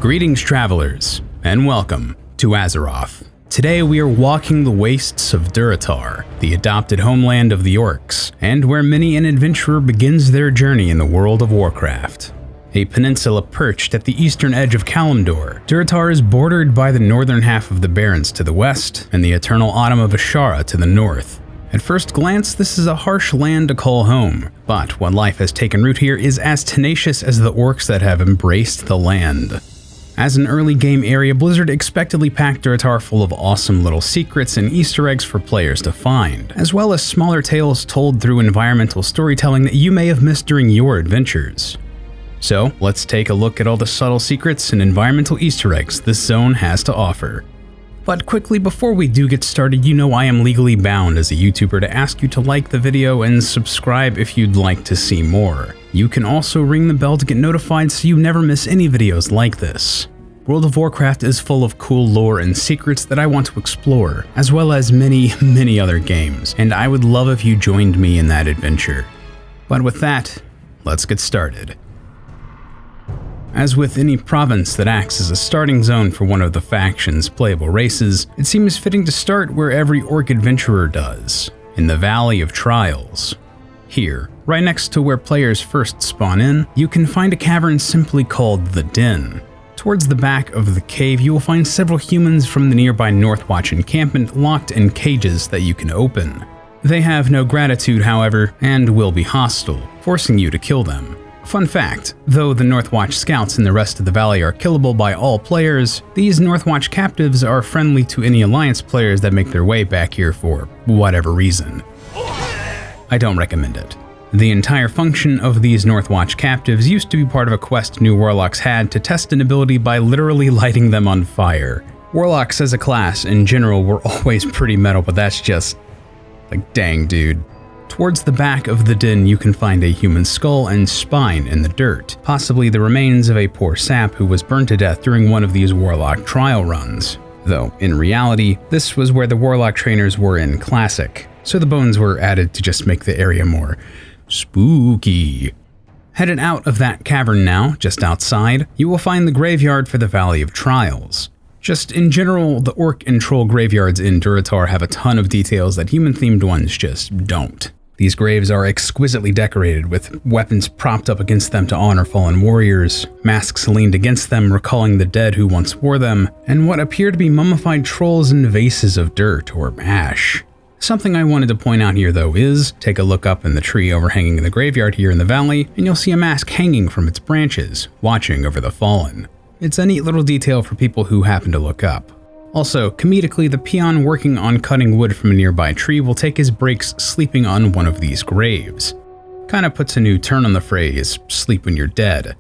Greetings travelers, and welcome to Azeroth. Today we are walking the wastes of Durotar, the adopted homeland of the Orcs, and where many an adventurer begins their journey in the world of Warcraft. A peninsula perched at the eastern edge of Kalimdor, Durotar is bordered by the northern half of the Barrens to the west, and the eternal autumn of Azshara to the north. At first glance, this is a harsh land to call home, but what life has taken root here is as tenacious as the orcs that have embraced the land. As an early game area, Blizzard expectedly packed Durotar full of awesome little secrets and Easter eggs for players to find, as well as smaller tales told through environmental storytelling that you may have missed during your adventures. So, let's take a look at all the subtle secrets and environmental Easter eggs this zone has to offer. But quickly, before we do get started, you know I am legally bound as a YouTuber to ask you to like the video and subscribe if you'd like to see more. You can also ring the bell to get notified so you never miss any videos like this. World of Warcraft is full of cool lore and secrets that I want to explore, as well as many other games, and I would love if you joined me in that adventure. But with that, let's get started. As with any province that acts as a starting zone for one of the faction's playable races, it seems fitting to start where every orc adventurer does, in the Valley of Trials. Here, right next to where players first spawn in, you can find a cavern simply called the Den. Towards the back of the cave, you will find several humans from the nearby Northwatch Encampment locked in cages that you can open. They have no gratitude, however, and will be hostile, forcing you to kill them. Fun fact, though the Northwatch scouts in the rest of the valley are killable by all players, these Northwatch captives are friendly to any Alliance players that make their way back here for whatever reason. I don't recommend it. The entire function of these Northwatch captives used to be part of a quest new Warlocks had to test an ability by literally lighting them on fire. Warlocks as a class in general were always pretty metal, but that's just like, dang dude. Towards the back of the den, you can find a human skull and spine in the dirt, possibly the remains of a poor sap who was burned to death during one of these Warlock trial runs. Though, in reality, this was where the Warlock trainers were in Classic, so the bones were added to just make the area more spooky. Headed out of that cavern now, just outside, you will find the graveyard for the Valley of Trials. Just in general, the Orc and Troll graveyards in Durotar have a ton of details that human-themed ones just don't. These graves are exquisitely decorated, with weapons propped up against them to honor fallen warriors, masks leaned against them recalling the dead who once wore them, and what appear to be mummified trolls in vases of dirt or ash. Something I wanted to point out here though is, take a look up in the tree overhanging the graveyard here in the valley, and you'll see a mask hanging from its branches, watching over the fallen. It's a neat little detail for people who happen to look up. Also, comedically, the peon working on cutting wood from a nearby tree will take his breaks sleeping on one of these graves. Kinda puts a new turn on the phrase, sleep when you're dead.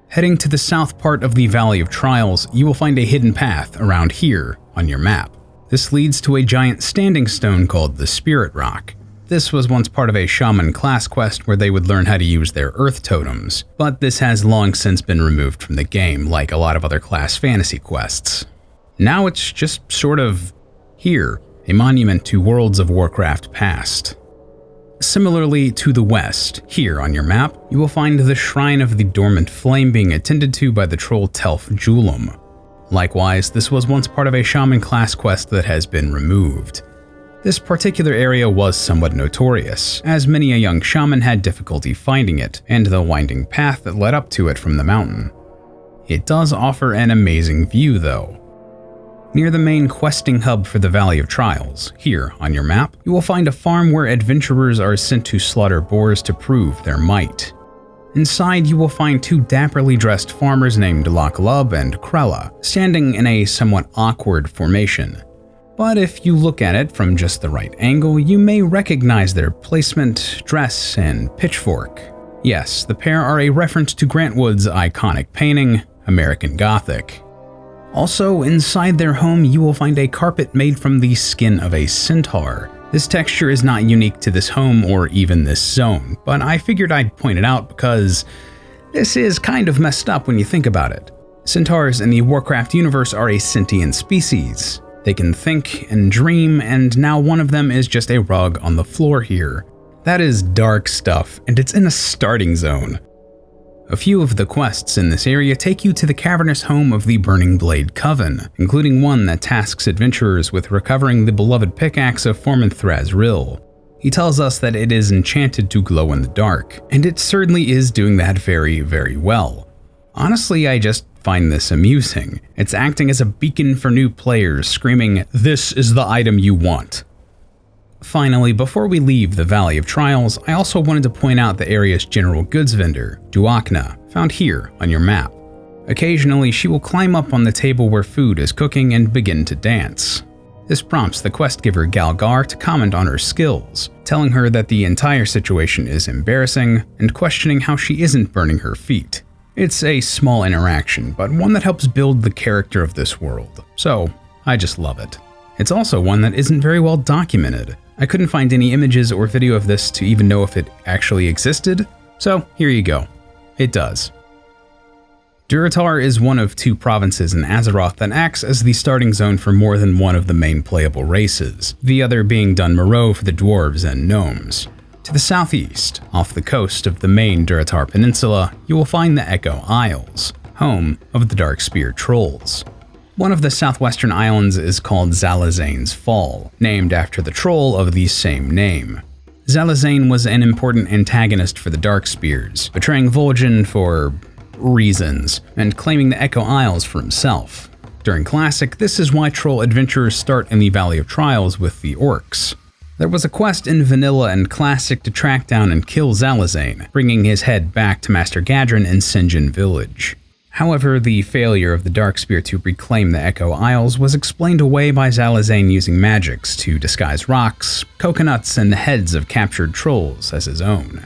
Heading to the south part of the Valley of Trials, you will find a hidden path around here on your map. This leads to a giant standing stone called the Spirit Rock. This was once part of a shaman class quest where they would learn how to use their earth totems, but this has long since been removed from the game, like a lot of other class fantasy quests. Now it's just sort of here, a monument to Worlds of Warcraft past. Similarly to the west, here on your map, you will find the Shrine of the Dormant Flame being attended to by the troll Telf Julum. Likewise, this was once part of a shaman class quest that has been removed. This particular area was somewhat notorious, as many a young shaman had difficulty finding it, and the winding path that led up to it from the mountain. It does offer an amazing view though. Near the main questing hub for the Valley of Trials, here on your map, you will find a farm where adventurers are sent to slaughter boars to prove their might. Inside, you will find two dapperly dressed farmers named Laklub and Krella, standing in a somewhat awkward formation. But if you look at it from just the right angle, you may recognize their placement, dress, and pitchfork. Yes, the pair are a reference to Grant Wood's iconic painting, American Gothic. Also, inside their home, you will find a carpet made from the skin of a centaur. This texture is not unique to this home or even this zone, but I figured I'd point it out because this is kind of messed up when you think about it. Centaurs in the Warcraft universe are a sentient species. They can think and dream, and now one of them is just a rug on the floor here. That is dark stuff, and it's in a starting zone. A few of the quests in this area take you to the cavernous home of the Burning Blade Coven, including one that tasks adventurers with recovering the beloved pickaxe of Formanthraz'ril. He tells us that it is enchanted to glow in the dark, and it certainly is doing that very, very well. Honestly, I just find this amusing. It's acting as a beacon for new players, screaming, "This is the item you want." Finally, before we leave the Valley of Trials, I also wanted to point out the area's general goods vendor, Duakna, found here on your map. Occasionally, she will climb up on the table where food is cooking and begin to dance. This prompts the quest giver Galgar to comment on her skills, telling her that the entire situation is embarrassing and questioning how she isn't burning her feet. It's a small interaction, but one that helps build the character of this world, so I just love it. It's also one that isn't very well documented. I couldn't find any images or video of this to even know if it actually existed, so here you go. It does. Durotar is one of 2 provinces in Azeroth that acts as the starting zone for more than one of the main playable races, the other being Dun'Morrow for the dwarves and gnomes. To the southeast, off the coast of the main Durotar Peninsula, you will find the Echo Isles, home of the Darkspear Trolls. One of the southwestern islands is called Zalazane's Fall, named after the troll of the same name. Zalazane was an important antagonist for the Darkspears, betraying Vol'jin for reasons, and claiming the Echo Isles for himself. During Classic, this is why troll adventurers start in the Valley of Trials with the Orcs. There was a quest in Vanilla and Classic to track down and kill Zalazane, bringing his head back to Master Gadrin in Sinjin Village. However, the failure of the Darkspear to reclaim the Echo Isles was explained away by Zalazane using magics to disguise rocks, coconuts, and the heads of captured trolls as his own.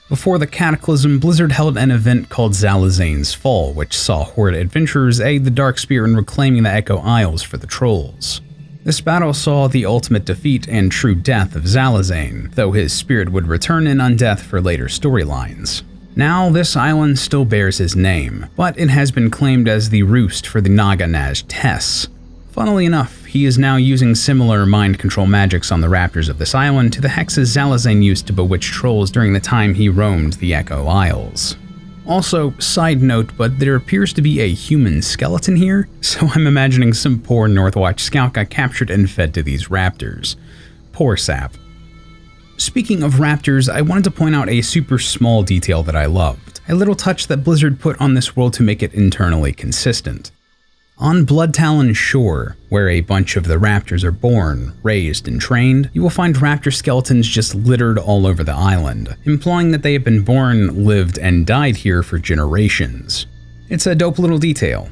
Before the Cataclysm, Blizzard held an event called Zalazane's Fall, which saw Horde adventurers aid the Darkspear in reclaiming the Echo Isles for the trolls. This battle saw the ultimate defeat and true death of Zalazane, though his spirit would return in undeath for later storylines. Now, this island still bears his name, but it has been claimed as the roost for the Naga Tess. Funnily enough, he is now using similar mind control magics on the raptors of this island to the hexes Zalazane used to bewitch trolls during the time he roamed the Echo Isles. Also, side note, but there appears to be a human skeleton here, so I'm imagining some poor Northwatch scout got captured and fed to these raptors. Poor sap. Speaking of raptors, I wanted to point out a super small detail that I loved, a little touch that Blizzard put on this world to make it internally consistent. On Bloodtalon Shore, where a bunch of the raptors are born, raised, and trained, you will find raptor skeletons just littered all over the island, implying that they have been born, lived, and died here for generations. It's a dope little detail.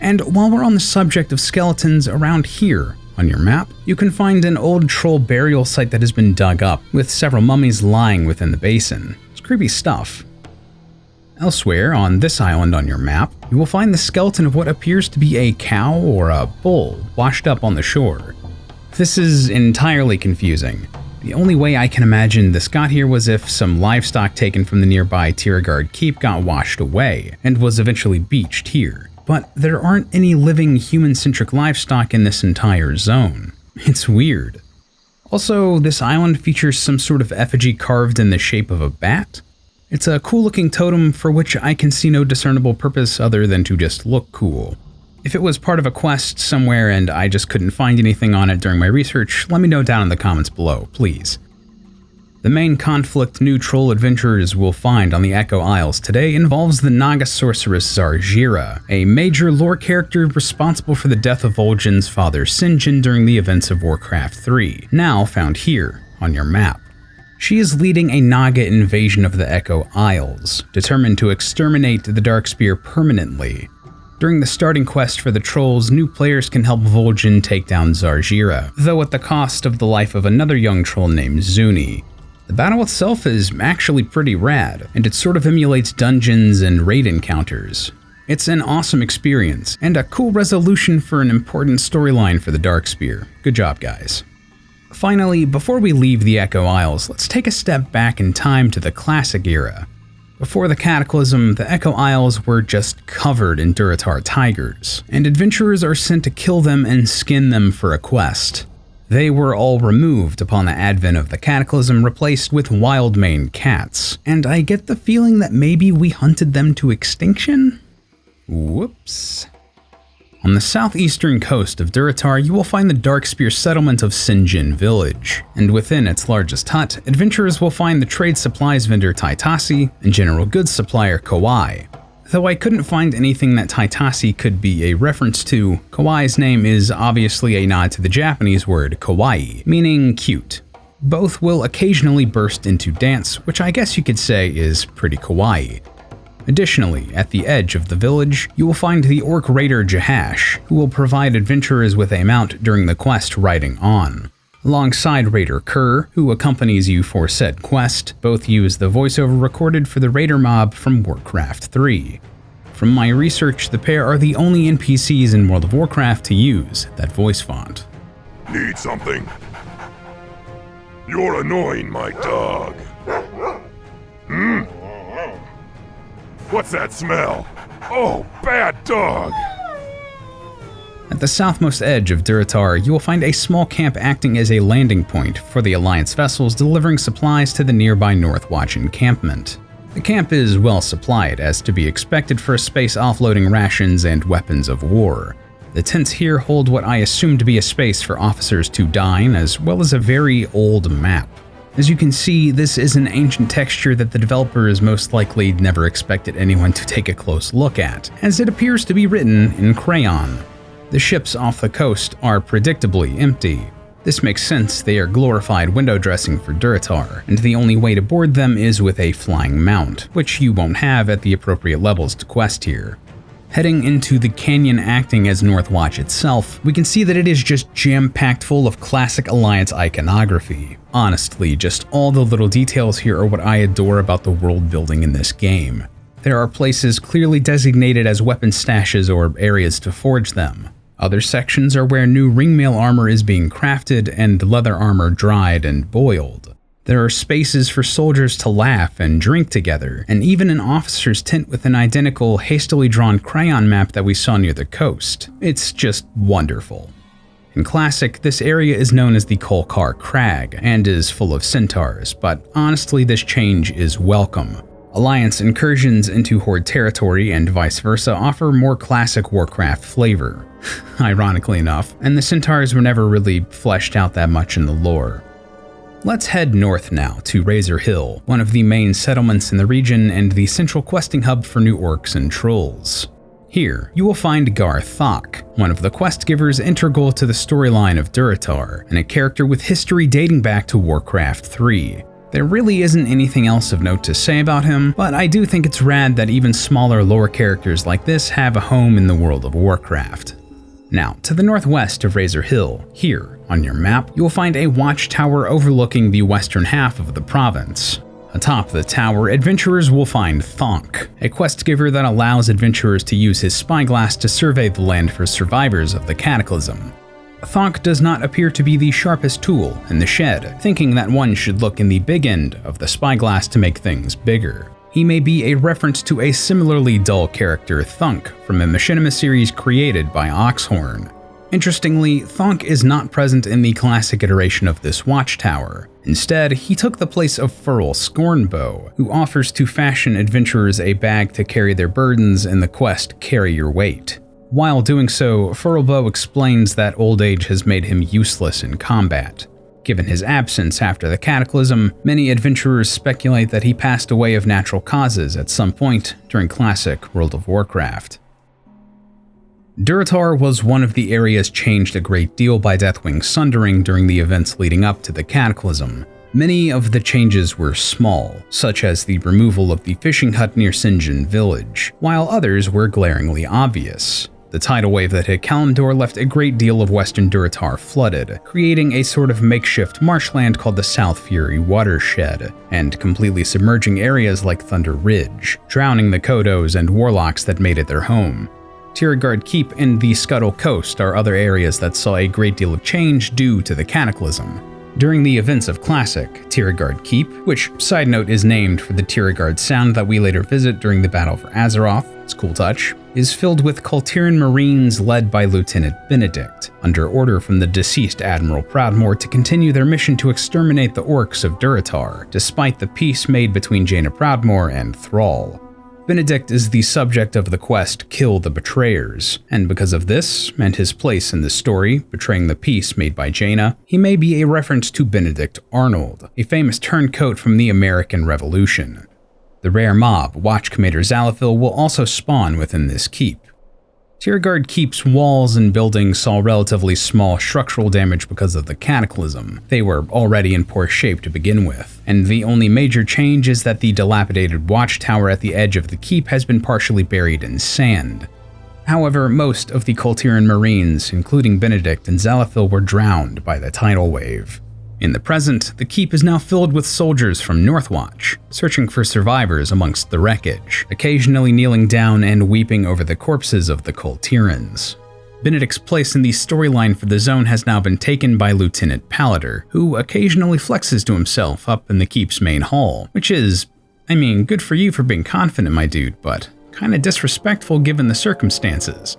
And while we're on the subject of skeletons, around here, on your map, you can find an old troll burial site that has been dug up, with several mummies lying within the basin. It's creepy stuff. Elsewhere, on this island on your map, you will find the skeleton of what appears to be a cow or a bull washed up on the shore. This is entirely confusing. The only way I can imagine this got here was if some livestock taken from the nearby Tiragarde Keep got washed away, and was eventually beached here. But there aren't any living human-centric livestock in this entire zone. It's weird. Also, this island features some sort of effigy carved in the shape of a bat. It's a cool-looking totem for which I can see no discernible purpose other than to just look cool. If it was part of a quest somewhere and I just couldn't find anything on it during my research, let me know down in the comments below, please. The main conflict new troll adventurers will find on the Echo Isles today involves the Naga sorceress Zar'Jira, a major lore character responsible for the death of Vol'jin's father Sinjin during the events of Warcraft III, now found here on your map. She is leading a Naga invasion of the Echo Isles, determined to exterminate the Darkspear permanently. During the starting quest for the trolls, new players can help Vol'jin take down Zar'Jira, though at the cost of the life of another young troll named Zuni. The battle itself is actually pretty rad, and it sort of emulates dungeons and raid encounters. It's an awesome experience, and a cool resolution for an important storyline for the Darkspear. Good job, guys. Finally, before we leave the Echo Isles, let's take a step back in time to the Classic era. Before the Cataclysm, the Echo Isles were just covered in Durotar tigers, and adventurers are sent to kill them and skin them for a quest. They were all removed upon the advent of the Cataclysm, replaced with wild-maned cats, and I get the feeling that maybe we hunted them to extinction? Whoops. On the southeastern coast of Durotar, you will find the Darkspear settlement of Sinjin Village, and within its largest hut, adventurers will find the trade supplies vendor Tai'tasi and general goods supplier K'waii. Though I couldn't find anything that Tai'tasi could be a reference to, K'wa'i's name is obviously a nod to the Japanese word kawaii, meaning cute. Both will occasionally burst into dance, which I guess you could say is pretty kawaii. Additionally, at the edge of the village, you will find the Orc raider Jahash, who will provide adventurers with a mount during the quest riding on. Alongside Raider Kerr, who accompanies you for said quest, both use the voiceover recorded for the raider mob from Warcraft III. From my research, the pair are the only NPCs in World of Warcraft to use that voice font. Need something? You're annoying my dog. What's that smell? Oh, bad dog! At the southmost edge of Durotar, you will find a small camp acting as a landing point for the Alliance vessels delivering supplies to the nearby Northwatch Encampment. The camp is well supplied, as to be expected for a space offloading rations and weapons of war. The tents here hold what I assume to be a space for officers to dine, as well as a very old map. As you can see, this is an ancient texture that the developers most likely never expected anyone to take a close look at, as it appears to be written in crayon. The ships off the coast are predictably empty. This makes sense, they are glorified window dressing for Durotar, and the only way to board them is with a flying mount, which you won't have at the appropriate levels to quest here. Heading into the canyon acting as Northwatch itself, we can see that it is just jam-packed full of classic Alliance iconography. Honestly, just all the little details here are what I adore about the world building in this game. There are places clearly designated as weapon stashes or areas to forge them. Other sections are where new ringmail armor is being crafted and leather armor dried and boiled. There are spaces for soldiers to laugh and drink together, and even an officer's tent with an identical, hastily drawn crayon map that we saw near the coast. It's just wonderful. In Classic, this area is known as the Kolkar Crag, and is full of centaurs, but honestly this change is welcome. Alliance incursions into Horde territory and vice versa offer more classic Warcraft flavor, ironically enough, and the centaurs were never really fleshed out that much in the lore. Let's head north now to Razor Hill, one of the main settlements in the region and the central questing hub for new orcs and trolls. Here, you will find Gar'Thok, one of the quest givers integral to the storyline of Durotar, and a character with history dating back to Warcraft III. There really isn't anything else of note to say about him, but I do think it's rad that even smaller lore characters like this have a home in the world of Warcraft. Now, to the northwest of Razor Hill, here, on your map, you will find a watchtower overlooking the western half of the province. Atop the tower, adventurers will find Thonk, a quest giver that allows adventurers to use his spyglass to survey the land for survivors of the Cataclysm. Thonk does not appear to be the sharpest tool in the shed, thinking that one should look in the big end of the spyglass to make things bigger. He may be a reference to a similarly dull character, Thonk, from a machinima series created by Oxhorn. Interestingly, Thonk is not present in the classic iteration of this watchtower. Instead, he took the place of Felweaver Scornn, who offers to fashion adventurers a bag to carry their burdens in the quest Carry Your Weight. While doing so, Felweaver explains that old age has made him useless in combat. Given his absence after the Cataclysm, many adventurers speculate that he passed away of natural causes at some point during classic World of Warcraft. Durotar was one of the areas changed a great deal by Deathwing Sundering during the events leading up to the Cataclysm. Many of the changes were small, such as the removal of the fishing hut near Sinjin Village, while others were glaringly obvious. The tidal wave that hit Kalimdor left a great deal of western Durotar flooded, creating a sort of makeshift marshland called the South Fury Watershed, and completely submerging areas like Thunder Ridge, drowning the Kodos and Warlocks that made it their home. Tiragarde Keep and the Scuttle Coast are other areas that saw a great deal of change due to the Cataclysm. During the events of Classic, Tiragarde Keep, which, side note, is named for the Tiragarde sound that we later visit during the battle for Azeroth, it's a cool touch, is filled with Kultiran Marines led by Lieutenant Benedict, under order from the deceased Admiral Proudmoore to continue their mission to exterminate the Orcs of Durotar, despite the peace made between Jaina Proudmoore and Thrall. Benedict is the subject of the quest Kill the Betrayers, and because of this, and his place in the story, betraying the peace made by Jaina, he may be a reference to Benedict Arnold, a famous turncoat from the American Revolution. The rare mob, Watch Commander Zalafil, will also spawn within this keep. Tiragarde Keep's walls and buildings saw relatively small structural damage because of the Cataclysm. They were already in poor shape to begin with, and the only major change is that the dilapidated watchtower at the edge of the keep has been partially buried in sand. However, most of the Kultiran Marines, including Benedict and Zalafil, were drowned by the tidal wave. In the present, the keep is now filled with soldiers from Northwatch, searching for survivors amongst the wreckage, occasionally kneeling down and weeping over the corpses of the Kultirans. Benedict's place in the storyline for the zone has now been taken by Lieutenant Paladar, who occasionally flexes to himself up in the keep's main hall, which is, good for you for being confident, my dude, but kinda disrespectful given the circumstances.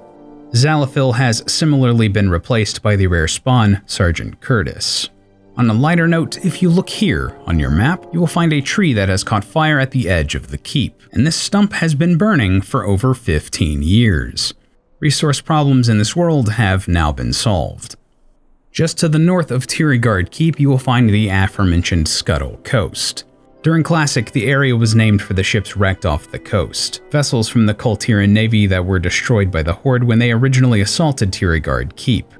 Zalafil has similarly been replaced by the rare spawn, Sergeant Curtis. On a lighter note, if you look here on your map, you will find a tree that has caught fire at the edge of the keep, and this stump has been burning for over 15 years. Resource problems in this world have now been solved. Just to the north of Tiragarde Keep, you will find the aforementioned Scuttle Coast. During Classic, the area was named for the ships wrecked off the coast, vessels from the Kultiran Navy that were destroyed by the Horde when they originally assaulted Tiragarde Keep.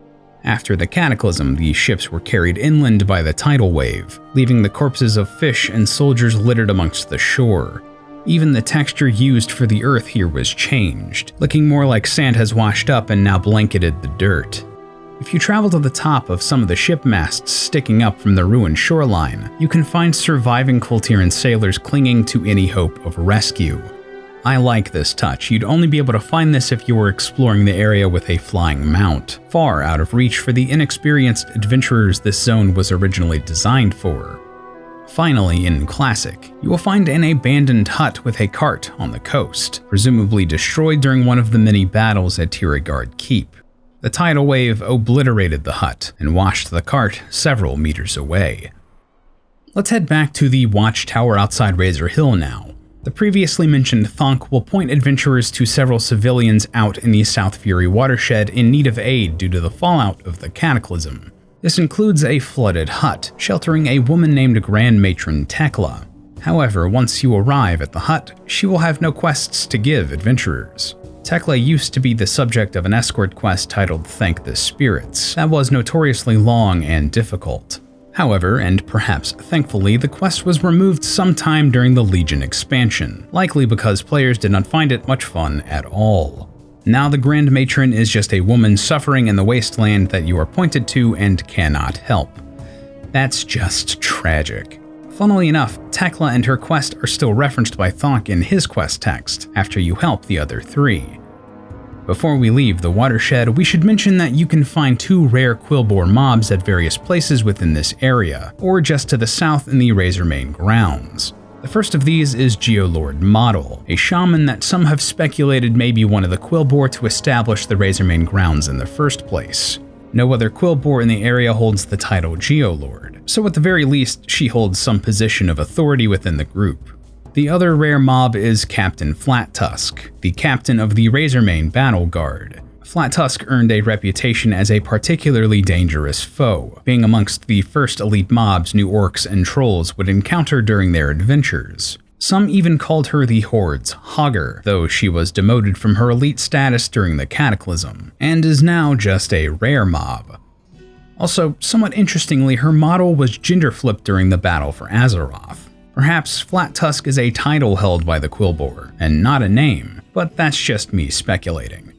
After the Cataclysm, the ships were carried inland by the tidal wave, leaving the corpses of fish and soldiers littered amongst the shore. Even the texture used for the earth here was changed, looking more like sand has washed up and now blanketed the dirt. If you travel to the top of some of the ship masts sticking up from the ruined shoreline, you can find surviving Kultiran sailors clinging to any hope of rescue. I like this touch. You'd only be able to find this if you were exploring the area with a flying mount, far out of reach for the inexperienced adventurers this zone was originally designed for. Finally, in Classic, you will find an abandoned hut with a cart on the coast, presumably destroyed during one of the many battles at Tiragarde Keep. The tidal wave obliterated the hut and washed the cart several meters away. Let's head back to the watchtower outside Razor Hill now. The previously mentioned Thonk will point adventurers to several civilians out in the South Fury watershed in need of aid due to the fallout of the Cataclysm. This includes a flooded hut, sheltering a woman named Grand Matron Tekla. However, once you arrive at the hut, she will have no quests to give adventurers. Tekla used to be the subject of an escort quest titled Thank the Spirits that was notoriously long and difficult. However, and perhaps thankfully, the quest was removed sometime during the Legion expansion, likely because players did not find it much fun at all. Now the Grand Matron is just a woman suffering in the wasteland that you are pointed to and cannot help. That's just tragic. Funnily enough, Tekla and her quest are still referenced by Thonk in his quest text after you help the other three. Before we leave the watershed, we should mention that you can find two rare Quillboar mobs at various places within this area, or just to the south in the Razormane grounds. The first of these is Geolord Model, a shaman that some have speculated may be one of the Quillboar to establish the Razormane grounds in the first place. No other Quillboar in the area holds the title Geolord, so at the very least, she holds some position of authority within the group. The other rare mob is Captain Flattusk, the captain of the Razormane Battle Guard. Flattusk earned a reputation as a particularly dangerous foe, being amongst the first elite mobs new orcs and trolls would encounter during their adventures. Some even called her the Horde's Hogger, though she was demoted from her elite status during the Cataclysm, and is now just a rare mob. Also, somewhat interestingly, her model was gender flipped during the battle for Azeroth. Perhaps Flattusk is a title held by the Quillboar, and not a name, but that's just me speculating.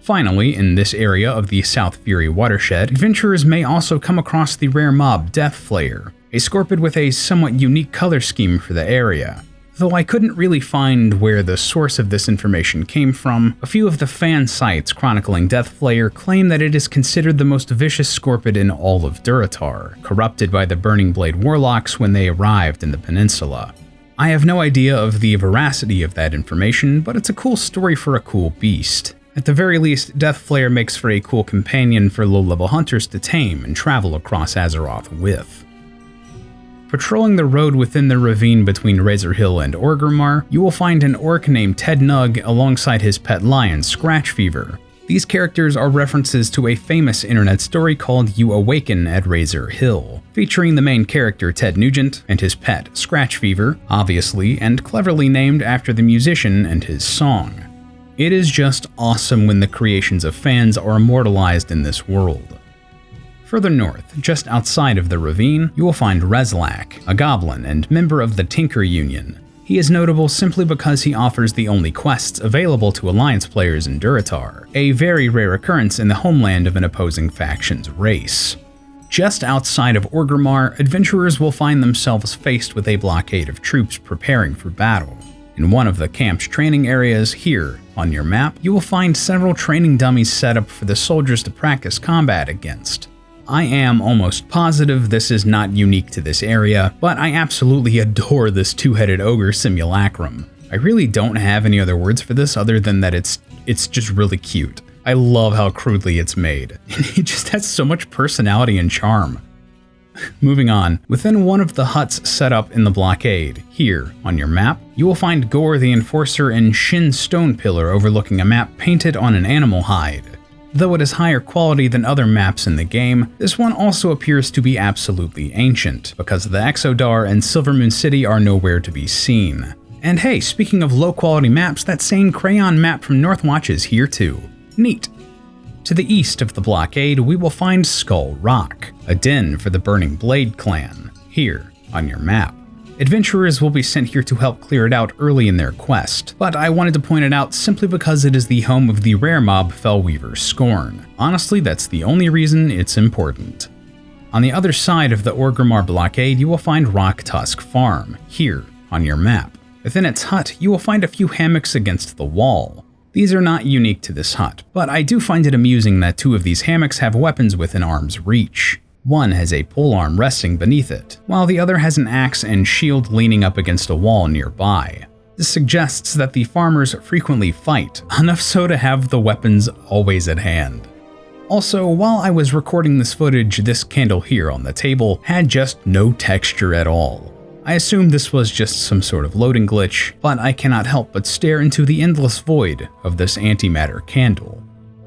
Finally, in this area of the South Fury watershed, adventurers may also come across the rare mob Deathflayer, a scorpid with a somewhat unique color scheme for the area. Though I couldn't really find where the source of this information came from, a few of the fan sites chronicling Deathflayer claim that it is considered the most vicious scorpid in all of Durotar, corrupted by the Burning Blade Warlocks when they arrived in the peninsula. I have no idea of the veracity of that information, but it's a cool story for a cool beast. At the very least, Deathflare makes for a cool companion for low-level hunters to tame and travel across Azeroth with. Patrolling the road within the ravine between Razor Hill and Orgrimmar, you will find an orc named Tednug alongside his pet lion, Scratchfever. These characters are references to a famous internet story called You Awaken at Razor Hill, featuring the main character Ted Nugent and his pet, Scratchfever, obviously and cleverly named after the musician and his song. It is just awesome when the creations of fans are immortalized in this world. Further north, just outside of the ravine, you will find Rez'lak, a goblin and member of the Tinker Union. He is notable simply because he offers the only quests available to Alliance players in Durotar, a very rare occurrence in the homeland of an opposing faction's race. Just outside of Orgrimmar, adventurers will find themselves faced with a blockade of troops preparing for battle. In one of the camp's training areas here on your map, you will find several training dummies set up for the soldiers to practice combat against. I am almost positive this is not unique to this area, but I absolutely adore this two-headed ogre simulacrum. I really don't have any other words for this other than that it's just really cute. I love how crudely it's made. It just has so much personality and charm. Moving on, within one of the huts set up in the blockade, here on your map, you will find Gore the Enforcer and Shin Stone Pillar overlooking a map painted on an animal hide. Though it is higher quality than other maps in the game, this one also appears to be absolutely ancient, because the Exodar and Silvermoon City are nowhere to be seen. And hey, speaking of low quality maps, that same crayon map from Northwatch is here too. Neat. To the east of the blockade, we will find Skull Rock, a den for the Burning Blade clan, here on your map. Adventurers will be sent here to help clear it out early in their quest, but I wanted to point it out simply because it is the home of the rare mob Felweaver Scornn. Honestly, that's the only reason it's important. On the other side of the Orgrimmar blockade, you will find Rock Tusk Farm, here on your map. Within its hut, you will find a few hammocks against the wall. These are not unique to this hut, but I do find it amusing that two of these hammocks have weapons within arm's reach. One has a polearm resting beneath it, while the other has an axe and shield leaning up against a wall nearby. This suggests that the farmers frequently fight, enough so to have the weapons always at hand. Also, while I was recording this footage, this candle here on the table had just no texture at all. I assume this was just some sort of loading glitch, but I cannot help but stare into the endless void of this antimatter candle.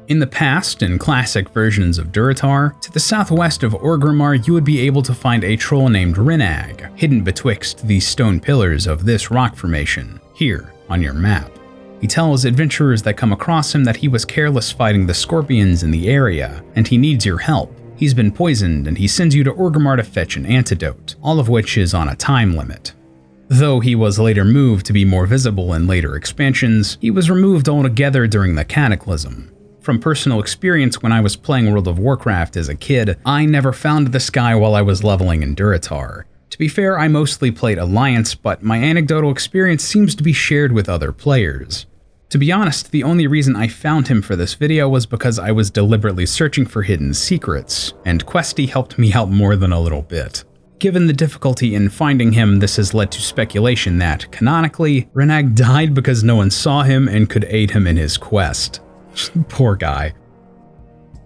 In the past, in classic versions of Durotar, to the southwest of Orgrimmar you would be able to find a troll named Rinag, hidden betwixt the stone pillars of this rock formation, here on your map. He tells adventurers that come across him that he was careless fighting the scorpions in the area, and he needs your help. He's been poisoned and he sends you to Orgrimmar to fetch an antidote, all of which is on a time limit. Though he was later moved to be more visible in later expansions, he was removed altogether during the Cataclysm. From personal experience, when I was playing World of Warcraft as a kid, I never found this guy while I was leveling in Durotar. To be fair, I mostly played Alliance, but my anecdotal experience seems to be shared with other players. To be honest, the only reason I found him for this video was because I was deliberately searching for hidden secrets, and Questy helped me out more than a little bit. Given the difficulty in finding him, this has led to speculation that, canonically, Rinag died because no one saw him and could aid him in his quest. Poor guy.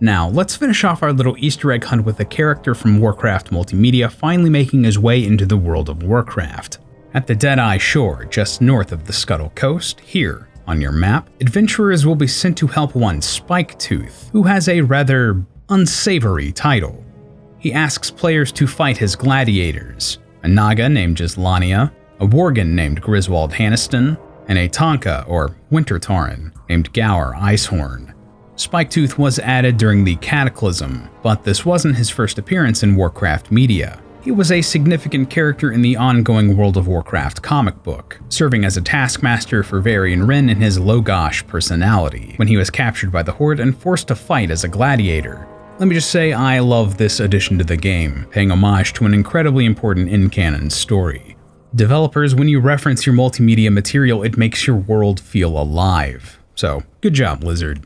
Now, let's finish off our little Easter egg hunt with a character from Warcraft Multimedia finally making his way into the world of Warcraft. At the Deadeye Shore, just north of the Scuttle Coast, here on your map, adventurers will be sent to help one Spiketooth, who has a rather unsavory title. He asks players to fight his gladiators, a Naga named Gislania, a Worgen named Griswold Hanniston, and a Tonka, or Winter Tauren, named Gower Icehorn. Spiketooth was added during the Cataclysm, but this wasn't his first appearance in Warcraft media. He was a significant character in the ongoing World of Warcraft comic book, serving as a taskmaster for Varian Wrynn in his Logosh personality, when he was captured by the Horde and forced to fight as a gladiator. Let me just say I love this addition to the game, paying homage to an incredibly important in-canon story. Developers, when you reference your multimedia material, it makes your world feel alive. So, good job, Blizzard.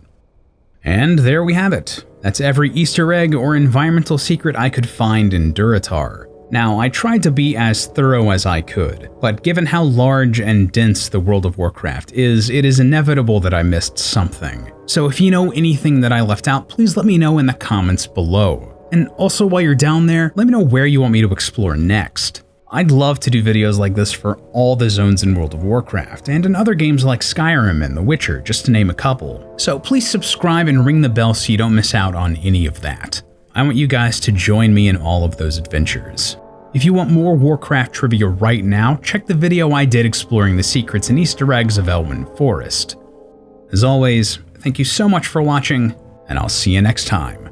And there we have it. That's every Easter egg or environmental secret I could find in Durotar. Now, I tried to be as thorough as I could, but given how large and dense the World of Warcraft is, it is inevitable that I missed something. So if you know anything that I left out, please let me know in the comments below. And also while you're down there, let me know where you want me to explore next. I'd love to do videos like this for all the zones in World of Warcraft, and in other games like Skyrim and The Witcher, just to name a couple. So please subscribe and ring the bell so you don't miss out on any of that. I want you guys to join me in all of those adventures. If you want more Warcraft trivia right now, check the video I did exploring the secrets and Easter eggs of Elwynn Forest. As always, thank you so much for watching, and I'll see you next time.